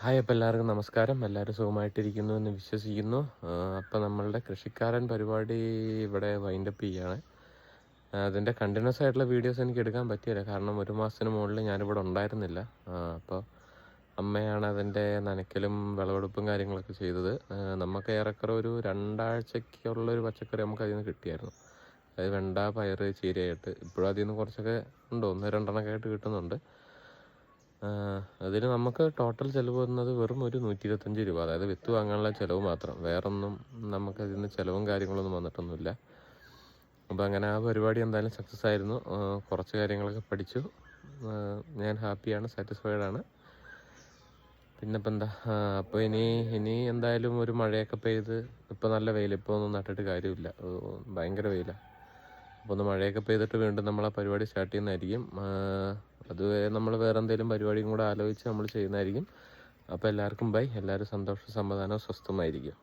Hi, അപ്പോൾ എല്ലാവർക്കും നമസ്കാരം. എല്ലാവരും സുഖമായിട്ടിരിക്കുന്നു എന്ന് വിശ്വസിക്കുന്നു. അപ്പോൾ നമ്മളുടെ കൃഷിക്കാരൻ പരിപാടി ഇവിടെ വൈൻഡപ്പ് ചെയ്യുകയാണ്. അതിൻ്റെ കണ്ടിന്യൂസ് ആയിട്ടുള്ള വീഡിയോസ് എനിക്ക് എടുക്കാൻ പറ്റിയില്ല, കാരണം ഒരു മാസത്തിന് മുകളിൽ ഞാനിവിടെ ഉണ്ടായിരുന്നില്ല. അപ്പോൾ അമ്മയാണ് അതിൻ്റെ നനയ്ക്കലും വിളവെടുപ്പും കാര്യങ്ങളൊക്കെ ചെയ്തത്. നമുക്ക് ഏറെക്കുറെ ഒരു 2 ആഴ്ചയ്ക്കുള്ളൊരു പച്ചക്കറി നമുക്ക് അതിൽ നിന്ന് കിട്ടിയായിരുന്നു. അതായത് വെണ്ട, പയർ, ചീരയായിട്ട്. ഇപ്പോഴും അതിൽ നിന്ന് കുറച്ചൊക്കെ ഉണ്ട്, 1-2 ആയിട്ട് കിട്ടുന്നുണ്ട്. അതിന് നമുക്ക് ടോട്ടൽ ചിലവ് വന്നത് വെറും ഒരു 125 രൂപ, അതായത് വിത്ത് വാങ്ങാനുള്ള ചിലവ് മാത്രം. വേറൊന്നും നമുക്കതിൽ നിന്ന് ചിലവും കാര്യങ്ങളൊന്നും വന്നിട്ടൊന്നുമില്ല. അപ്പോൾ അങ്ങനെ ആ പരിപാടി എന്തായാലും സക്സസ് ആയിരുന്നു. കുറച്ച് കാര്യങ്ങളൊക്കെ പഠിച്ചു. ഞാൻ ഹാപ്പിയാണ്, സാറ്റിസ്ഫൈഡ്. പിന്നെ ഇപ്പം എന്താ, അപ്പോൾ ഇനി എന്തായാലും ഒരു മഴയൊക്കെ പെയ്ത്, ഇപ്പോൾ നല്ല വെയിൽ, ഇപ്പോൾ ഒന്നും നട്ടിട്ട് കാര്യമില്ല, ഭയങ്കര വെയിലാണ്. അപ്പോൾ ഒന്ന് മഴയൊക്കെ പെയ്തിട്ട് വീണ്ടും നമ്മൾ ആ പരിപാടി സ്റ്റാർട്ട് ചെയ്യുന്നതായിരിക്കും. അതുവരെ നമ്മൾ വേറെ എന്തെങ്കിലും പരിപാടിയും കൂടെ ആലോചിച്ച് നമ്മൾ ചെയ്യുന്നതായിരിക്കും. അപ്പോൾ എല്ലാവർക്കും ബൈ. എല്ലാവരും സന്തോഷം, സമാധാനം, സ്വസ്ഥമായിരിക്കും.